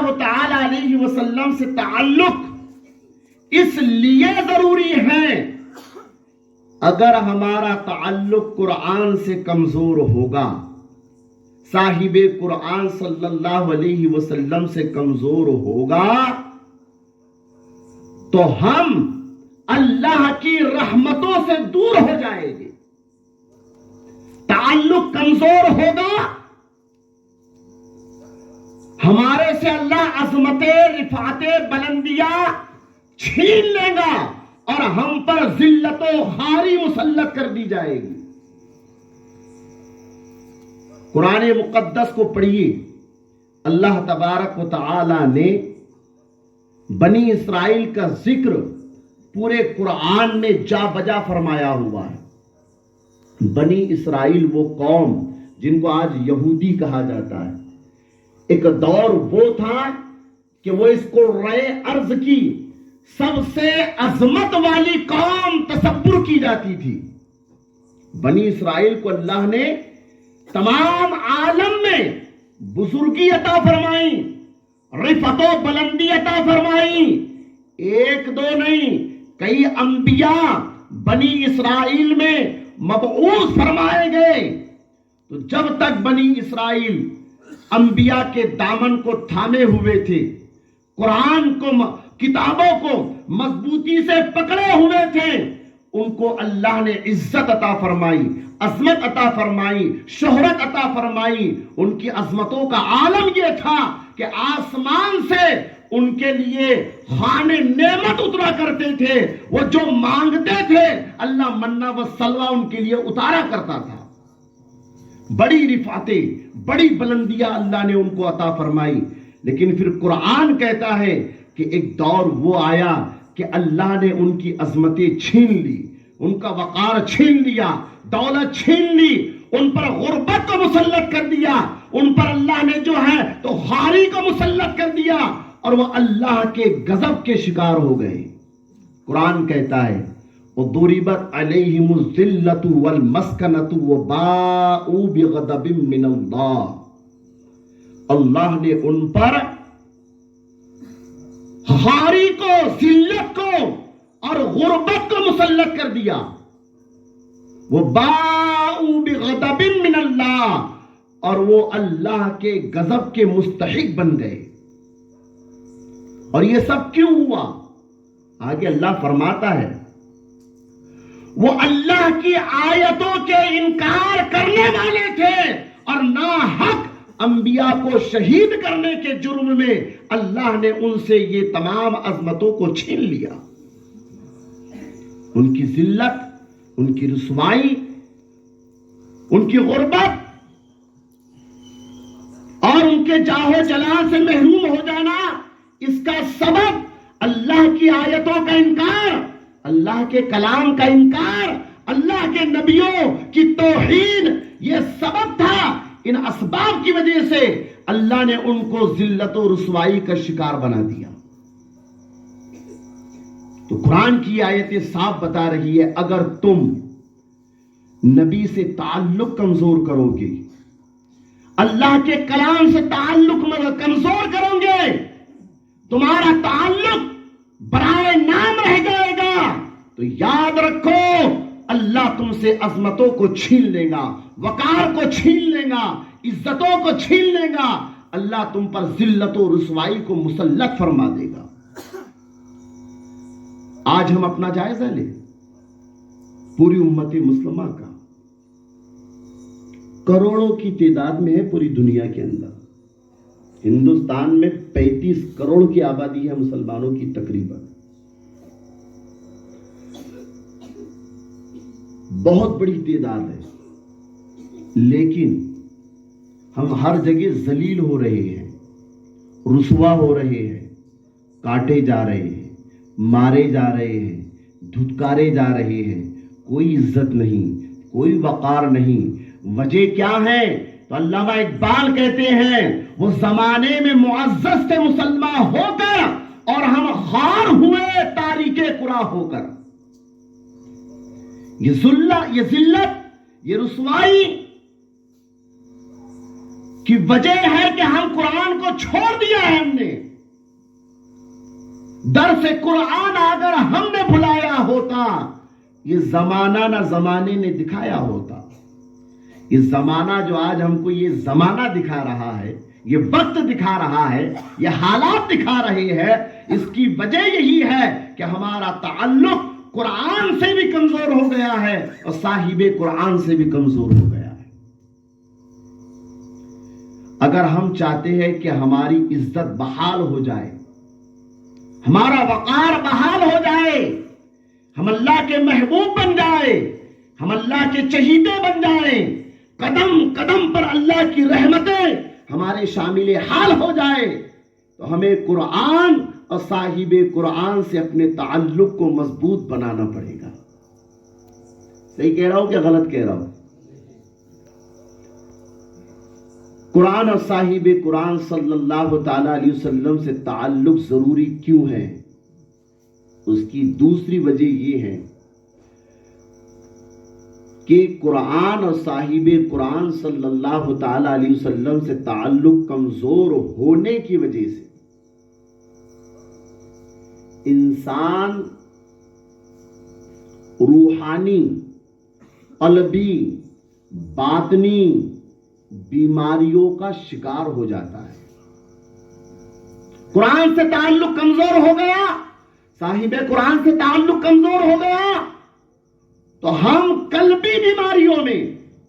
اللہ تعالی علیہ وسلم سے تعلق اس لیے ضروری ہے، اگر ہمارا تعلق قرآن سے کمزور ہوگا، صاحب قرآن صلی اللہ علیہ وسلم سے کمزور ہوگا، تو ہم اللہ کی رحمتوں سے دور ہو جائیں گے۔ تعلق کمزور ہوگا، ہمارے سے اللہ عظمتیں، رفعتیں، بلندیاں چھین لے گا اور ہم پر ذلت و خواری مسلط کر دی جائے گی۔ قرآن مقدس کو پڑھیے، اللہ تبارک و تعالی نے بنی اسرائیل کا ذکر پورے قرآن میں جا بجا فرمایا ہوا ہے۔ بنی اسرائیل وہ قوم جن کو آج یہودی کہا جاتا ہے، ایک دور وہ تھا کہ وہ اس کو رائے ارض کی سب سے عظمت والی قوم تصور کی جاتی تھی۔ بنی اسرائیل کو اللہ نے تمام عالم میں بزرگی عطا فرمائی، رفعت و بلندی عطا فرمائی۔ ایک دو نہیں، کئی انبیاء بنی اسرائیل میں مبعوث فرمائے گئے۔ تو جب تک بنی اسرائیل انبیاء کے دامن کو تھامے ہوئے تھے، قرآن کو، کتابوں کو مضبوطی سے پکڑے ہوئے تھے، ان کو اللہ نے عزت عطا فرمائی، عظمت عطا فرمائی، شہرت عطا فرمائی۔ ان کی عظمتوں کا عالم یہ تھا کہ آسمان سے ان کے لیے خوان نعمت اترا کرتے تھے، وہ جو مانگتے تھے اللہ منہ و سلوہ ان کے لیے اتارا کرتا تھا۔ بڑی رفعتیں، بڑی بلندیاں اللہ نے ان کو عطا فرمائی۔ لیکن پھر قرآن کہتا ہے کہ ایک دور وہ آیا کہ اللہ نے ان کی عظمتیں چھین لی، ان کا وقار چھین لیا، دولت چھین لی، ان پر غربت کو مسلط کر دیا، ان پر اللہ نے جو ہے تو خواری کو مسلط کر دیا، اور وہ اللہ کے غضب کے شکار ہو گئے۔ قرآن کہتا ہے وَضُرِبَتْ عَلَيْهِمُ الذِّلَّةُ وَالْمَسْكَنَةُ وَبَاءُوا بِغَضَبٍ مِّنَ اللَّهِ، اللہ نے ان پر خواری کو، ذلت کو اور غربت کو مسلط کر دیا۔ وَبَاءُوا بِغَضَبٍ مِّنَ اللَّهِ، اور وہ اللہ کے غضب کے مستحق بن گئے۔ اور یہ سب کیوں ہوا؟ آگے اللہ فرماتا ہے وہ اللہ کی آیتوں کے انکار کرنے والے تھے، اور ناحق انبیاء کو شہید کرنے کے جرم میں اللہ نے ان سے یہ تمام عظمتوں کو چھین لیا۔ ان کی ذلت، ان کی رسوائی، ان کی غربت اور ان کے جاہ و جلال سے محروم ہو جانا، اس کا سبب اللہ کی آیتوں کا انکار، اللہ کے کلام کا انکار، اللہ کے نبیوں کی توہین، یہ سبب تھا۔ ان اسباب کی وجہ سے اللہ نے ان کو ذلت و رسوائی کا شکار بنا دیا۔ تو قرآن کی آیتیں صاف بتا رہی ہے، اگر تم نبی سے تعلق کمزور کرو گے، اللہ کے کلام سے تعلق کمزور کرو گے، تمہارا تعلق برائے نام رہ جائے گا، تو یاد رکھو اللہ تم سے عظمتوں کو چھین لے گا، وقار کو چھین لے گا، عزتوں کو چھین لے گا، اللہ تم پر ذلت و رسوائی کو مسلط فرما دے گا۔ آج ہم اپنا جائزہ لیں، پوری امت مسلمہ کا، کروڑوں کی تعداد میں ہے پوری دنیا کے اندر۔ ہندوستان میں 35 کروڑ کی آبادی ہے مسلمانوں کی تقریباً، بہت بڑی تعداد ہے، لیکن ہم ہر جگہ ذلیل ہو رہے ہیں، رسوا ہو رہے ہیں، کاٹے جا رہے ہیں، مارے جا رہے ہیں، دھتکارے جا رہے ہیں، کوئی عزت نہیں، کوئی وقار نہیں۔ وجہ کیا ہے؟ تو علامہ اقبال کہتے ہیں وہ زمانے میں معزز تھے مسلمان ہو کر، اور ہم خوار ہوئے تاریک قرآن ہو کر۔ یہ ذلت، یہ رسوائی کی وجہ ہے کہ ہم قرآن کو چھوڑ دیا ہے ہم نے۔ درس قرآن اگر ہم نے بلایا ہوتا، یہ زمانہ نہ زمانے نے دکھایا ہوتا. یہ زمانہ جو آج ہم کو یہ زمانہ دکھا رہا ہے، یہ وقت دکھا رہا ہے، یہ حالات دکھا رہے ہیں، اس کی وجہ یہی ہے کہ ہمارا تعلق قرآن سے بھی کمزور ہو گیا ہے اور صاحب قرآن سے بھی کمزور ہو گیا ہے. اگر ہم چاہتے ہیں کہ ہماری عزت بحال ہو جائے، ہمارا وقار بحال ہو جائے، ہم اللہ کے محبوب بن جائے، ہم اللہ کے چہیتے بن جائیں، قدم قدم پر اللہ کی رحمتیں ہمارے شامل حال ہو جائے، تو ہمیں قرآن اور صاحب قرآن سے اپنے تعلق کو مضبوط بنانا پڑے گا. صحیح کہہ رہا ہوں کہ غلط کہہ رہا ہوں؟ قرآن اور صاحب قرآن صلی اللہ تعالی علیہ وسلم سے تعلق ضروری کیوں ہے؟ اس کی دوسری وجہ یہ ہے کہ قرآن اور صاحب قرآن صلی اللہ تعالی علیہ وسلم سے تعلق کمزور ہونے کی وجہ سے انسان روحانی، قلبی، باطنی بیماریوں کا شکار ہو جاتا ہے. قرآن سے تعلق کمزور ہو گیا، صاحب قرآن سے تعلق کمزور ہو گیا تو ہم قلبی بیماریوں میں،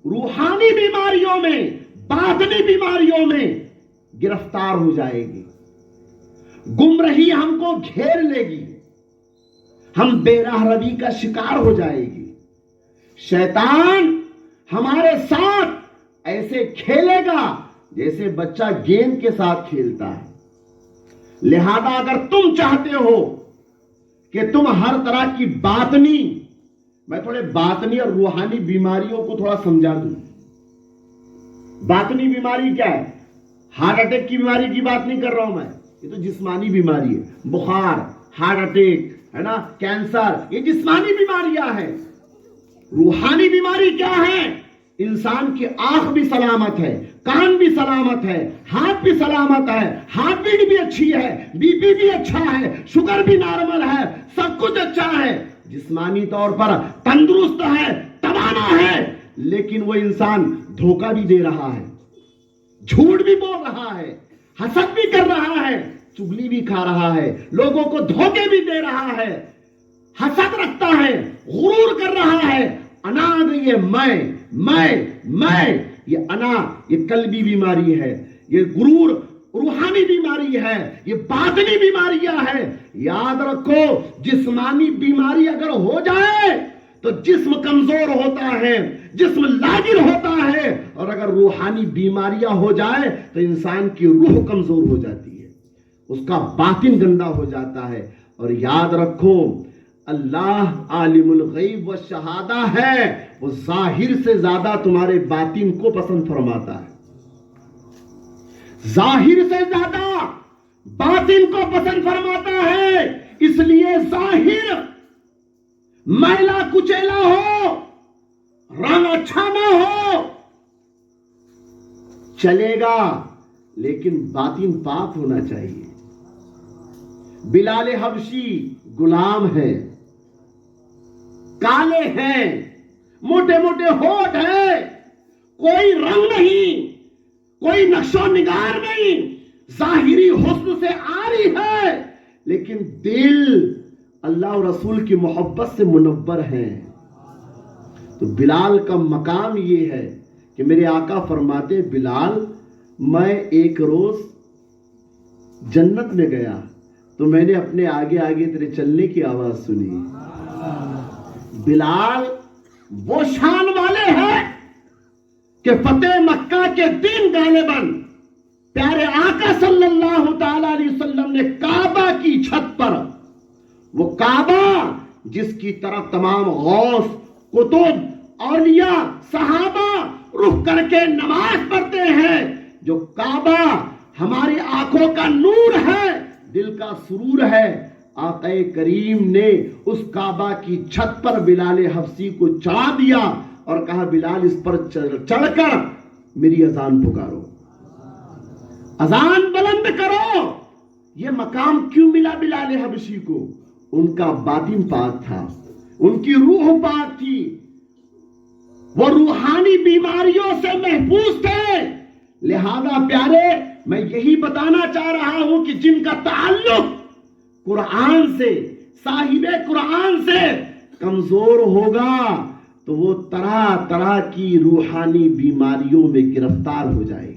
روحانی بیماریوں میں، باطنی بیماریوں میں گرفتار ہو جائیں گے. گمراہی ہم کو گھیر لے گی، ہم بے راہ روی کا شکار ہو جائے گی. شیطان ہمارے ساتھ ایسے کھیلے گا جیسے بچہ گیند کے ساتھ کھیلتا ہے. لہذا اگر تم چاہتے ہو کہ تم ہر طرح کی باطنی، میں تھوڑے باطنی اور روحانی بیماریوں کو تھوڑا سمجھا دوں. باطنی بیماری کیا ہے؟ ہارٹ اٹیک کی بیماری کی بات نہیں کر رہا ہوں میں، یہ تو جسمانی بیماری ہے. بخار، ہارٹ اٹیک ہے نا، کینسر، یہ جسمانی بیماریاں ہیں. روحانی بیماری کیا ہے؟ انسان کی آنکھ بھی سلامت ہے، کان بھی سلامت ہے، ہاتھ بھی سلامت ہے، ہارٹ بیٹ بھی اچھی ہے، بی پی بھی اچھا ہے، شوگر بھی نارمل ہے، سب کچھ اچھا ہے، جسمانی طور پر تندرست ہے، توانا ہے. لیکن وہ انسان دھوکہ بھی دے رہا ہے، جھوٹ بھی بول رہا ہے، حسد بھی کر رہا ہے، چغلی بھی کھا رہا ہے، لوگوں کو دھوکے بھی دے رہا ہے، حسد رکھتا ہے، غرور کر رہا ہے. انا یہ میں یہ انا، یہ قلبی بیماری ہے، یہ غرور روحانی بیماری ہے، یہ باطنی بیماریاں ہے. یاد رکھو، جسمانی بیماری اگر ہو جائے تو جسم کمزور ہوتا ہے، جسم لاغر ہوتا ہے، اور اگر روحانی بیماریاں ہو جائے تو انسان کی روح کمزور ہو جاتی ہے، اس کا باطن گندا ہو جاتا ہے. اور یاد رکھو، اللہ عالم الغیب و شہادہ ہے، وہ ظاہر سے زیادہ تمہارے باطن کو پسند فرماتا ہے. ظاہر سے زیادہ باطن کو پسند فرماتا ہے. اس لیے ظاہر میلا کچیلا ہو، رنگ اچھا نہ ہو چلے گا، لیکن باطن پاک ہونا چاہیے. بلال حبشی غلام ہے، کالے ہیں، موٹے موٹے ہونٹ ہیں، کوئی رنگ نہیں، کوئی نقش و نگار نہیں، ظاہری حسن سے عاری ہے، لیکن دل اللہ اور رسول کی محبت سے منور ہے. تو بلال کا مقام یہ ہے کہ میرے آقا فرماتے، بلال میں ایک روز جنت میں گیا تو میں نے اپنے آگے آگے تیرے چلنے کی آواز سنی. بلال وہ شان والے ہیں کہ فتح مکہ کے دن غالباً پیارے آقا صلی اللہ تعالی علیہ وسلم نے کعبہ کی چھت پر، وہ کعبہ جس کی طرف تمام غوث، قطب، اولیاء، صحابہ رخ کر کے نماز پڑھتے ہیں، جو کعبہ ہماری آنکھوں کا نور ہے، دل کا سرور ہے، آقا کریم نے اس کعبہ کی چھت پر بلال حبشی کو چڑھا دیا اور کہا، بلال اس پر چڑھ کر میری اذان پکارو، اذان بلند کرو. یہ مقام کیوں ملا بلال حبشی کو؟ ان کا باطن پاک تھا، ان کی روح پاک تھی، وہ روحانی بیماریوں سے محفوظ تھے۔ لہذا پیارے، میں یہی بتانا چاہ رہا ہوں کہ جن کا تعلق قرآن سے، صاحب قرآن سے کمزور ہوگا تو وہ طرح طرح کی روحانی بیماریوں میں گرفتار ہو جائے گا۔